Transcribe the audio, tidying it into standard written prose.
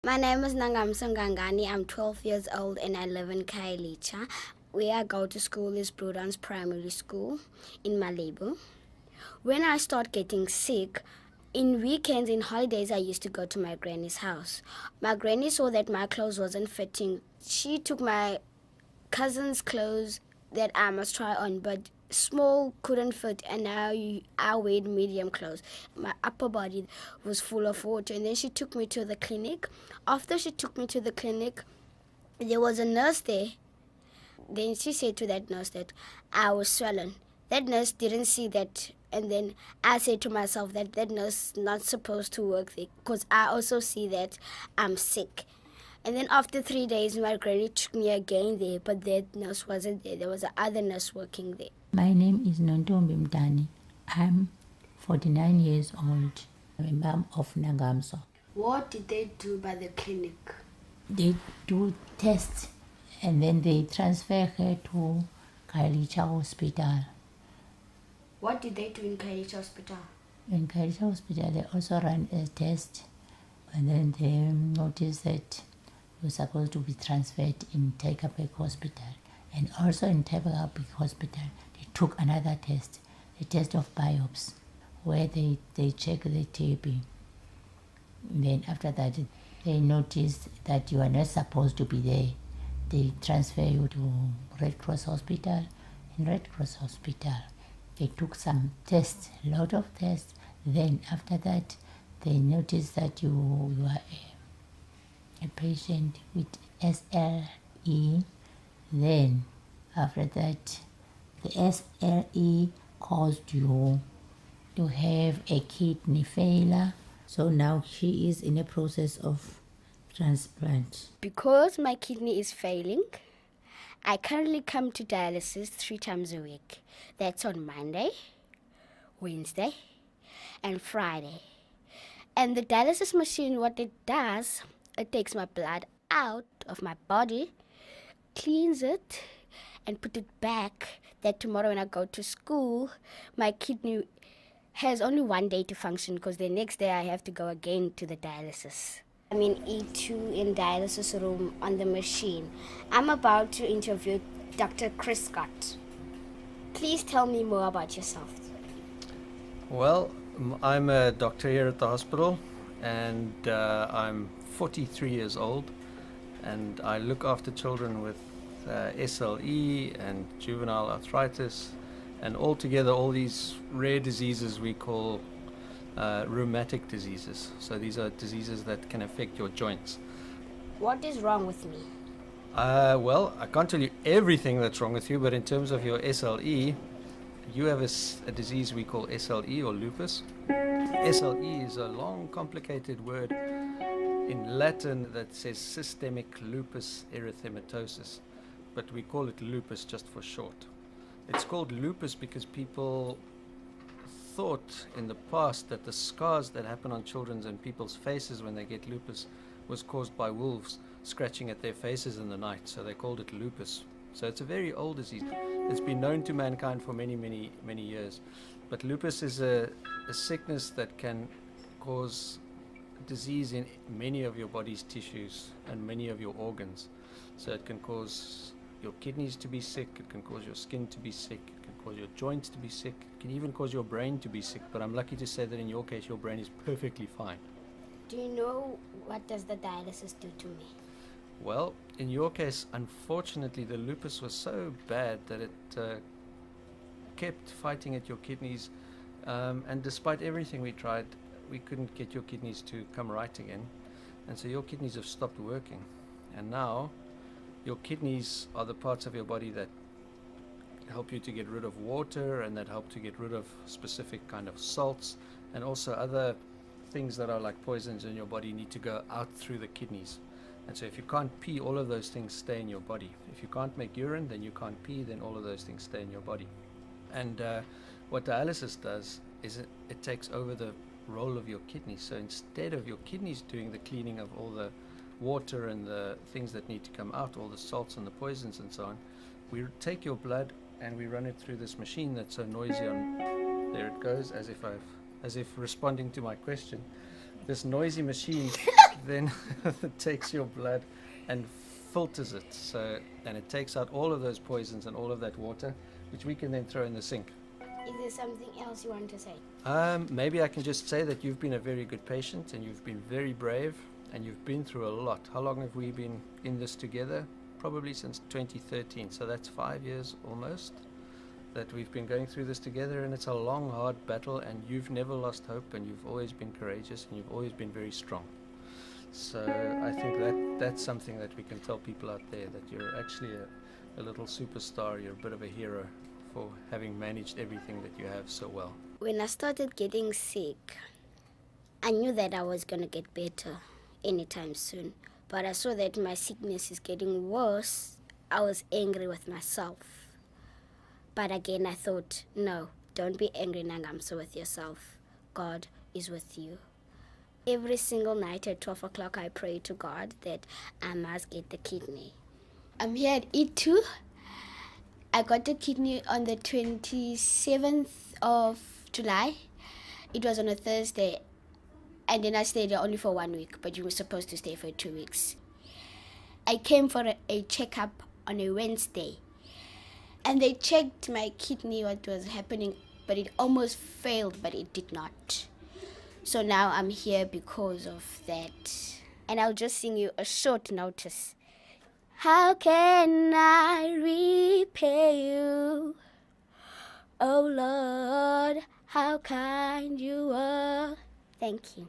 My name is Nangamso. I'm 12 years old and I live in Khayelitsha. Where I go to school is Broedans Primary School in Malibu. When I start getting sick, in weekends, in holidays, I used to go to my granny's house. My granny saw that my clothes wasn't fitting. She took my cousin's clothes that I must try on, but small couldn't fit, and now I weighed medium clothes. My upper body was full of water, and then she took me to the clinic. After she took me to the clinic, there was a nurse there. Then she said to that nurse that I was swollen. That nurse didn't see that, and then I said to myself that nurse not supposed to work there because I also see that I'm sick. And then after 3 days, my granny took me again there, but that nurse wasn't there. There was another nurse working there. My name is Nontombi Mdani. I'm 49 years old. I'm a mom of Nangamso. What did they do by the clinic? They do tests and then they transfer her to Khayelitsha Hospital. What did they do in Khayelitsha Hospital? In Khayelitsha Hospital, they also ran a test and then they noticed that you're supposed to be transferred in Tygerberg Hospital. And also in Tygerberg Hospital, they took another test, the test of biopsy, where they check the TB. And then after that, they noticed that you are not supposed to be there. They transfer you to Red Cross Hospital. In Red Cross Hospital, they took some tests, a lot of tests. Then after that, they noticed that you are a patient with SLE. Then after that, the SLE caused you to have a kidney failure. So now she is in a process of transplant. Because my kidney is failing, I currently come to dialysis 3 times a week. That's on Monday, Wednesday, and Friday. And the dialysis machine, what it does, it takes my blood out of my body, cleans it, and put it back, that tomorrow when I go to school, my kidney has only 1 day to function because the next day I have to go again to the dialysis. I'm in E2 in dialysis room on the machine. I'm about to interview Dr. Chris Scott. Please tell me more about yourself. Well, I'm a doctor here at the hospital and I'm 43 years old and I look after children with SLE and juvenile arthritis and altogether all these rare diseases we call rheumatic diseases. So these are diseases that can affect your joints. What is wrong with me? Well, I can't tell you everything that's wrong with you, but in terms of your SLE, you have a disease we call SLE or lupus. SLE is a long, complicated word in Latin that says systemic lupus erythematosus, but we call it lupus just for short. It's called lupus because people thought in the past that the scars that happen on children's and people's faces when they get lupus was caused by wolves scratching at their faces in the night, so they called it lupus. So it's a very old disease. It's been known to mankind for many, many, many years. But lupus is a sickness that can cause disease in many of your body's tissues and many of your organs. So it can cause your kidneys to be sick, it can cause your skin to be sick, it can cause your joints to be sick, it can even cause your brain to be sick. But I'm lucky to say that in your case, your brain is perfectly fine. Do you know what does the dialysis do to me? Well, in your case, unfortunately, the lupus was so bad that it kept fighting at your kidneys. And despite everything we tried, we couldn't get your kidneys to come right again. And so your kidneys have stopped working. And now, your kidneys are the parts of your body that help you to get rid of water and that help to get rid of specific kind of salts and also other things that are like poisons in your body need to go out through the kidneys. And so if you can't pee, all of those things stay in your body. If you can't make urine, then you can't pee, then all of those things stay in your body. And what dialysis does is it takes over the role of your kidneys. So instead of your kidneys doing the cleaning of all the water and the things that need to come out, all the salts and the poisons and so on, we take your blood and we run it through this machine that's so noisy on, there it goes, as if responding to my question. This noisy machine then takes your blood and filters it. And it takes out all of those poisons and all of that water, which we can then throw in the sink. Is there something else you want to say? Maybe I can just say that you've been a very good patient and you've been very brave and you've been through a lot. How long have we been in this together? Probably since 2013, so that's 5 years almost that we've been going through this together, and it's a long, hard battle, and you've never lost hope, and you've always been courageous, and you've always been very strong. So I think that's something that we can tell people out there, that you're actually a little superstar, you're a bit of a hero for having managed everything that you have so well. When I started getting sick, I knew that I was going to get better anytime soon. But I saw that my sickness is getting worse. I was angry with myself. But again, I thought, no, don't be angry, Nangamso, with yourself. God is with you. Every single night at 12 o'clock, I pray to God that I must get the kidney. I'm here at E2. I got the kidney on the 27th of July. It was on a Thursday. And then I stayed there only for 1 week, but you were supposed to stay for 2 weeks. I came for a checkup on a Wednesday. And they checked my kidney, what was happening, but it almost failed, but it did not. So now I'm here because of that. And I'll just sing you a short notice. How can I repay you? Oh Lord, how kind you are. Thank you.